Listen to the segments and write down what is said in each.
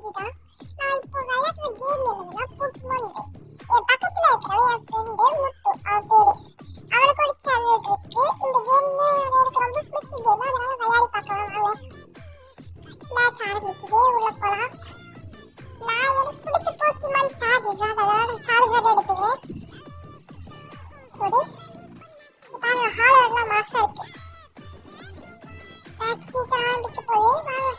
இதுதான். நான் இப்போ விளையாடுற கேம் என்னதுன்னா ஃபுட்பால். என் பக்கத்துல இருக்கிறவன் என் ஃப்ரெண்டு முத்து, அவன் பேரு. அவனுக்கு ஒரு சேனல் இருக்கு. இந்த கேம் எனக்கு ரொம்ப பிடிச்ச கேம், அதனால விளையாடி பார்க்கலாம் வாங்க. மேட்ச் ஆரம்பிக்குது, உள்ள போலாம். நான் எனக்கு பிடிச்ச போக்கிமான் சார்ஜஸ், அதனால சார்ஜர் எடுத்துக்கிறேன். சரி பாருங்க, ஹாலர்லாம் மாசா இருக்கு. மேட்ச் சீக்கிரம் ஆரம்பிக்க போய் வாங்க.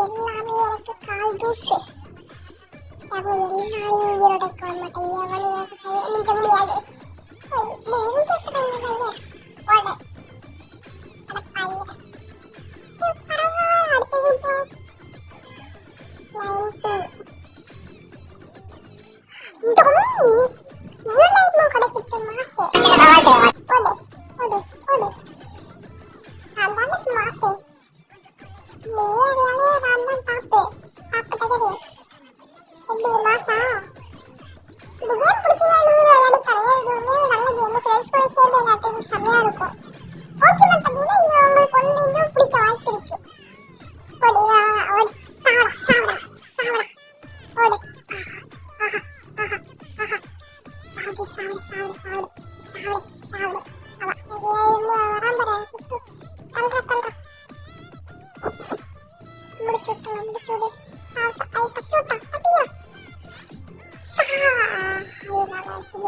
எல்லாமே எனக்கு கால் தூசு. எல்லாரையும் உயிரோட போட மாட்டேன், எவனையும் மிஞ்ச முடியாது.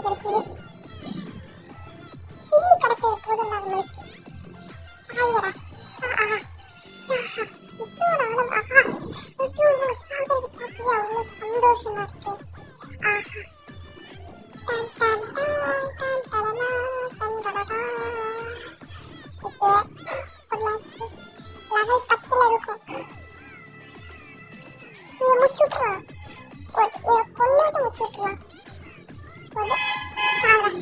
கிடைக்குது. கிள்ளி கிடைச்சது போதும் நம்மளுக்கு. சாயடா. ஆஹா. இப்போட ஆளும் ஆஹா. இப்போ நம்ம சாப்பிடுறது பார்க்கவே அவ்வளோ சந்தோஷமா இருக்கு. ஆஹா. டன் டன் டன் டன் டடனா டன் டடடா. ஓகே. பொள்ளாச்சி. லெவல் 10ல இருக்கும். நீ முடிச்சுட்றா. கொண்டாட்ட முடிச்சுட்றா. சாப்பிட சாப்பிடு.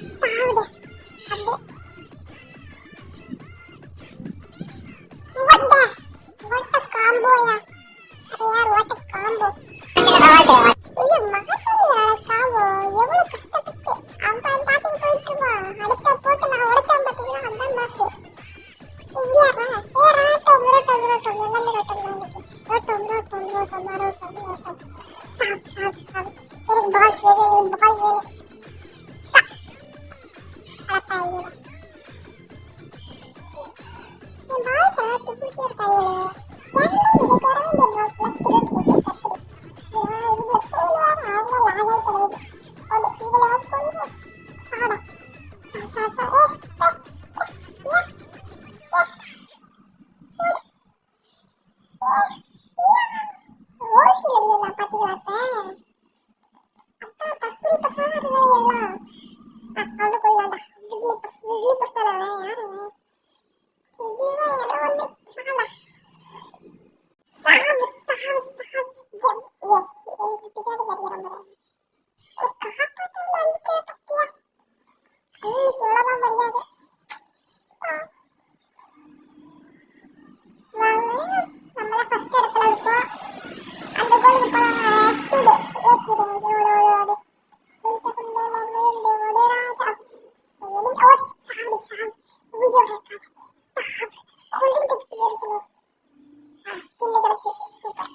அப்படியே what a combo-யா. அரே யார் what a combo. இது மகசூலியா combo. எவ்வளவு கஷ்டப்பட்டு அவன் பாட்டுக்கு போயிட்டு வா. அடுத்த போட்டு நான் உடைச்சான் பார்த்தீங்களா, அதான் மாசு. இங்கே ரோட்டம் எல்லாமே ரோட்டம் தான் இன்னைக்கு. ரோட்டம் சாப். எனக்கு பால்ஸ் வேணும். அடப்பாயில என் பால்ஸை திக்கிட்டே இருக்காங்களே. என்ன இது குறைந்த பால்ஸ்லாம் திருட்டு தப்பு. இதுல போடுவாங்க அவங்க லாகே கிடையாது. இதுல கொஞ்சம் சாடா ஓசி வெளியெல்லாம் பாத்தீங்களாத்த அத்தா தக்குறி பசங்க எல்லாம் அவனுக்குள்ளாண்டா இட்லி பஸ்தான யாரு இட்லினா ஏதோ ஒன்று சாடா பின்னாடி வருகிறோம். ஒரு காப்பாற்ற அன்னைக்கே பத்தியா அன்னைக்கு இவ்வளவுதான் மரியாதை. நம்மள ஃபர்ஸ்ட் இடத்துல இருக்கோம். அந்த கோலுக்கு ஸ்பீடு ஏற்றிடுவோம். எவ்வளோ கொஞ்சம் கொஞ்சம் ராஜா சாப்பிடு உயிரோட இருக்காது. கொழுந்து விட்டு இருக்கணும். கிள்ளு கிடச்சி சூப்பர்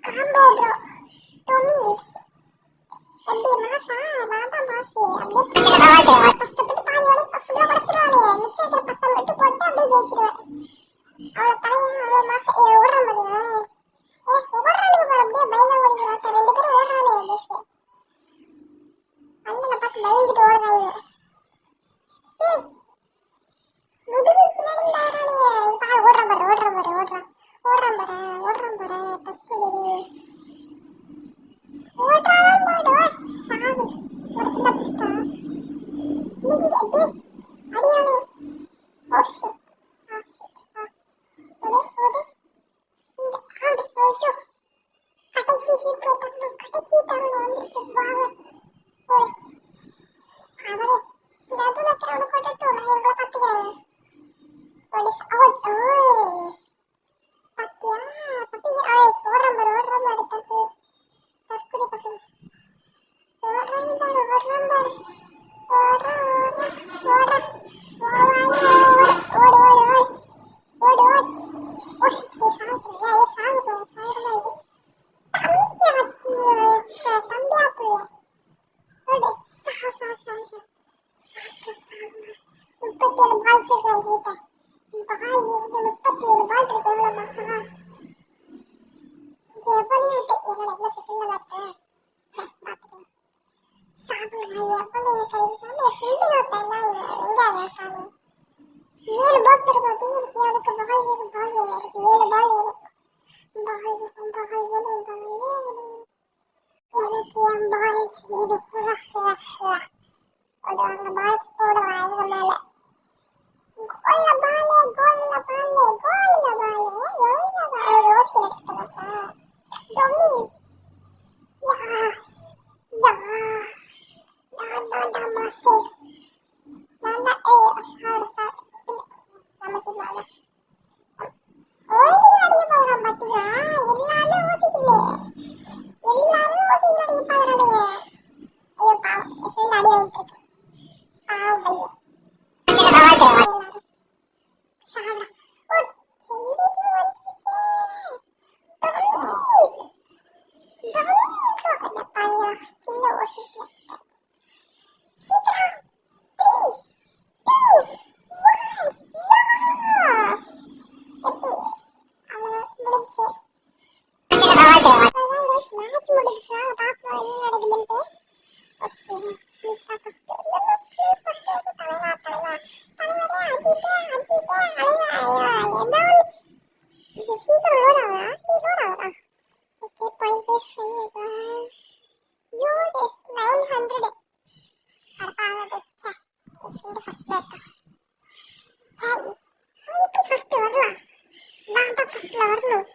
காம்போ ப்ரோ. டொமி எப்படி மாசா நான் மாசு அப்படியே கஷ்டப்பட்டு பாதியோட ஃபுல்லாக படிச்சிருவானே. மிச்சம் 10 மட்டும் போட்டு அப்படியே ஜெயிச்சிருவேன். அவளை பையன் அவ்வளோ மாசம் ஓடுறான் பாருங்க. ஓடுறானுங்க அப்படியே பயந்து ஓடிக்கிறாட்ட. 2 பேரும் ஓடுறானே பேசுவேன். அண்ணனை பார்த்து பயந்துட்டு ஓடுறாங்க. முதுகு பின்னாடி ஓடுறான் பாரு தப்பு ஓடுறான் பாடு சாவு ஒரு பிஸ்டா இங்க அடி அடியானு. ஓ ஷிட் ஓடு இந்த ஆடு ஐயோ கடைசி தருணம் வந்துருச்சு. வாங்க ஓடு அவரே நடுவில் அவனை கொட்டட்டும். நான் இவங்களை பார்த்துக்கிறேன். First please first please first தலைவா தலைவா தலைவரே அஜித் அஜித் தலைவா என்ன சீக்கிரம் லோட் ஆவா நீ லோட் ஆவா ஓகே பாயிண்ட் ஃபைவ் யோடு 900 அடப்பாவது சே இந்த ஃபர்ஸ்ட் இருக்கா சரி எப்படி ஃபர்ஸ்ட் வரலாம் நான் தான் ஃபர்ஸ்ட்ல வரணும்